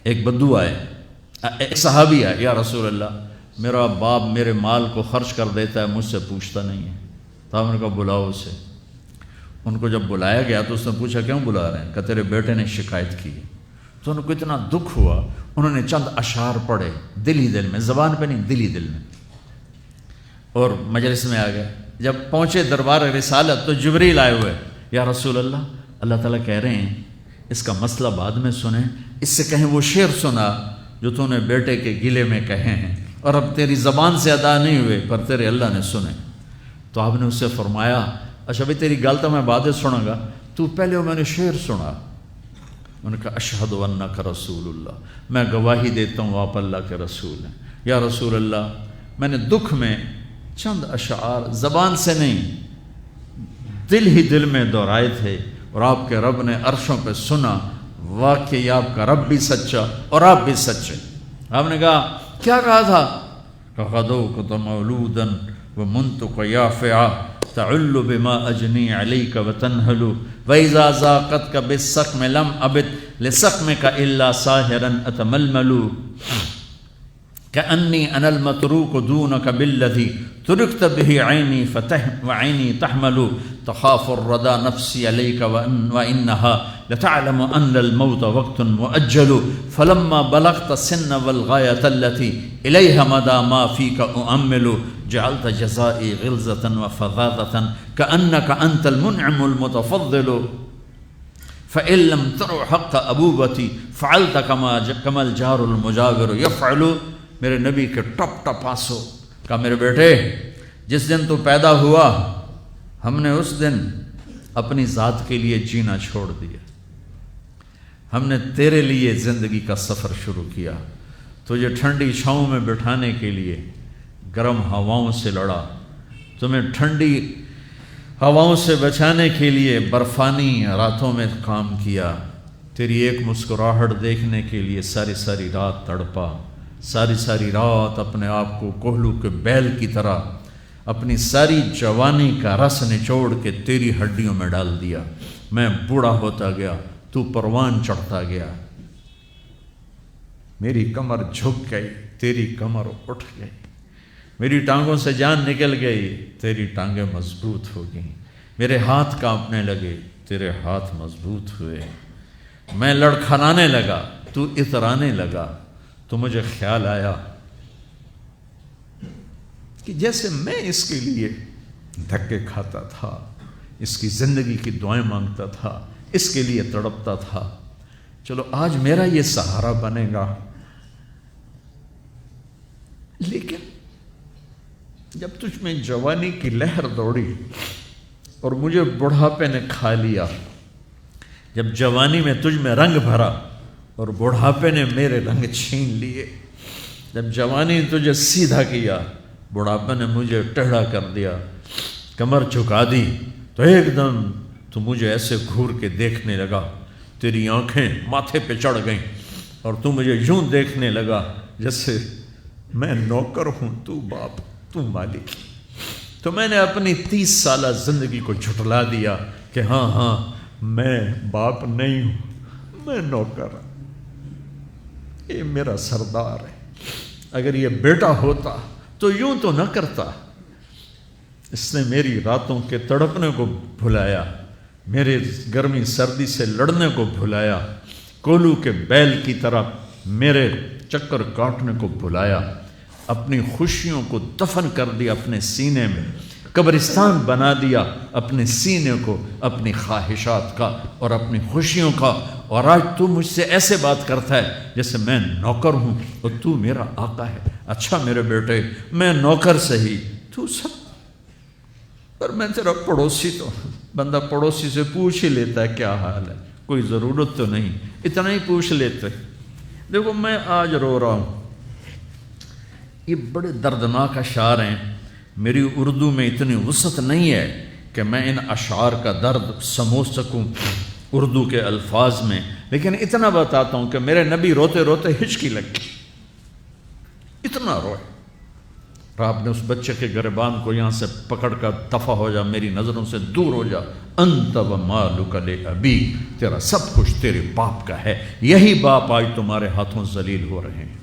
ایک بدو آئے، ایک صحابی آئے، یا رسول اللہ میرا باپ میرے مال کو خرچ کر دیتا ہے، مجھ سے پوچھتا نہیں ہے۔ تو آپ نے کہا بلاؤ اسے۔ ان کو جب بلایا گیا تو اس نے پوچھا کیوں بلا رہے ہیں؟ کہ تیرے بیٹے نے شکایت کی۔ تو ان کو اتنا دکھ ہوا، انہوں نے چند اشعار پڑھے دل ہی دل میں، زبان پہ نہیں، دل ہی دل میں، اور مجلس میں آ گئے۔ جب پہنچے دربار رسالت تو جبریل آئے ہوئے، یا رسول اللہ اللہ تعالیٰ کہہ رہے ہیں اس کا مسئلہ بعد میں سنیں، اس سے کہیں وہ شعر سنا جو تو نے بیٹے کے گلے میں کہے ہیں، اور اب تیری زبان سے ادا نہیں ہوئے پر تیرے اللہ نے سنے۔ تو آپ نے اس سے فرمایا اچھا بھائی تیری گل تو میں بعد سنوں گا، تو پہلے وہ میں نے شعر سنا۔ انہوں نے کہا اشہد انک رسول اللہ، میں گواہی دیتا ہوں آپ اللہ کے رسول ہیں۔ یا رسول اللہ میں نے دکھ میں چند اشعار زبان سے نہیں دل ہی دل میں دہرائے تھے، اور آپ کے رب نے عرشوں پہ سنا، واقعی آپ کا رب بھی سچا اور آپ بھی سچے۔ آپ نے کہا کیا کہا تھا؟ غدوت مولودا ومنطق یافعا تعل بما اجنی علیک وتنہل واذا ذاقتک بالسقم لم ابت لسقمک الا ساہرا اتململ کأنی انا المتروک دونک بالذی ترکت به عینی وعینی تحمل تخاف الردى نفسی علیک وانها لتعلم ان الموت وقت مؤجل فلما بلغت السن والغایة التي الیها مدى ما فیک اؤمل جعلت جزائی غلظة وفظاظة كأنك انت المنعم المتفضل فإن لم تر حق ابوبتی فعلت كما الجار المجاور يفعل۔ میرے نبی کے ٹپ ٹپ آنسو۔ کہا میرے بیٹے جس دن تو پیدا ہوا ہم نے اس دن اپنی ذات کے لیے جینا چھوڑ دیا، ہم نے تیرے لیے زندگی کا سفر شروع کیا، تجھے ٹھنڈی چھاؤں میں بٹھانے کے لیے گرم ہواؤں سے لڑا، تمہیں ٹھنڈی ہواؤں سے بچانے کے لیے برفانی راتوں میں کام کیا، تیری ایک مسکراہٹ دیکھنے کے لیے ساری ساری رات تڑپا، ساری ساری رات اپنے آپ کو کوہلو کے بیل کی طرح اپنی ساری جوانی کا رس نچوڑ کے تیری ہڈیوں میں ڈال دیا۔ میں بوڑھا ہوتا گیا، تو پروان چڑھتا گیا، میری کمر جھک گئی، تیری کمر اٹھ گئی، میری ٹانگوں سے جان نکل گئی، تیری ٹانگیں مضبوط ہو گئیں، میرے ہاتھ کانپنے لگے، تیرے ہاتھ مضبوط ہوئے، میں لڑکھڑانے لگا، تو اترانے لگا، تو مجھے خیال آیا کہ جیسے میں اس کے لیے دھکے کھاتا تھا، اس کی زندگی کی دعائیں مانگتا تھا، اس کے لیے تڑپتا تھا، چلو آج میرا یہ سہارا بنے گا۔ لیکن جب تجھ میں جوانی کی لہر دوڑی اور مجھے بڑھاپے نے کھا لیا، جب جوانی میں تجھ میں رنگ بھرا اور بڑھاپے نے میرے رنگ چھین لیے، جب جوانی تجھے سیدھا کیا بڑھاپے نے مجھے ٹیڑھا کر دیا، کمر جھکا دی، تو ایک دم تو مجھے ایسے گھور کے دیکھنے لگا، تیری آنکھیں ماتھے پہ چڑھ گئیں اور تو مجھے یوں دیکھنے لگا جیسے میں نوکر ہوں تو باپ تو مالک۔ تو میں نے اپنی 30 سالہ زندگی کو جھٹلا دیا کہ ہاں میں باپ نہیں ہوں، میں نوکر ہوں، یہ میرا سردار ہے، اگر یہ بیٹا ہوتا تو یوں تو نہ کرتا۔ اس نے میری راتوں کے تڑپنے کو بھلایا، میرے گرمی سردی سے لڑنے کو بھلایا، کولو کے بیل کی طرح میرے چکر کاٹنے کو بھلایا، اپنی خوشیوں کو دفن کر دیا اپنے سینے میں، قبرستان بنا دیا اپنے سینے کو، اپنی خواہشات کا اور اپنی خوشیوں کا، اور آج تو مجھ سے ایسے بات کرتا ہے جیسے میں نوکر ہوں اور تو میرا آقا ہے۔ اچھا میرے بیٹے میں نوکر سہی، تو سب، پر میں تیرا پڑوسی، تو بندہ پڑوسی سے پوچھ ہی لیتا ہے کیا حال ہے، کوئی ضرورت تو نہیں، اتنا ہی پوچھ لیتے۔ دیکھو میں آج رو رہا ہوں، یہ بڑے دردناک اشعار ہیں، میری اردو میں اتنی وسعت نہیں ہے کہ میں ان اشعار کا درد سمجھ سکوں اردو کے الفاظ میں، لیکن اتنا بتاتا ہوں کہ میرے نبی روتے روتے ہچکی لگ گئی، اتنا روئے، اور آپ نے اس بچے کے گریبان کو یہاں سے پکڑ کر دفع ہو جا، میری نظروں سے دور ہو جا، انت و مالک لابیک، تیرا سب کچھ تیرے باپ کا ہے، یہی باپ آج تمہارے ہاتھوں ذلیل ہو رہے ہیں۔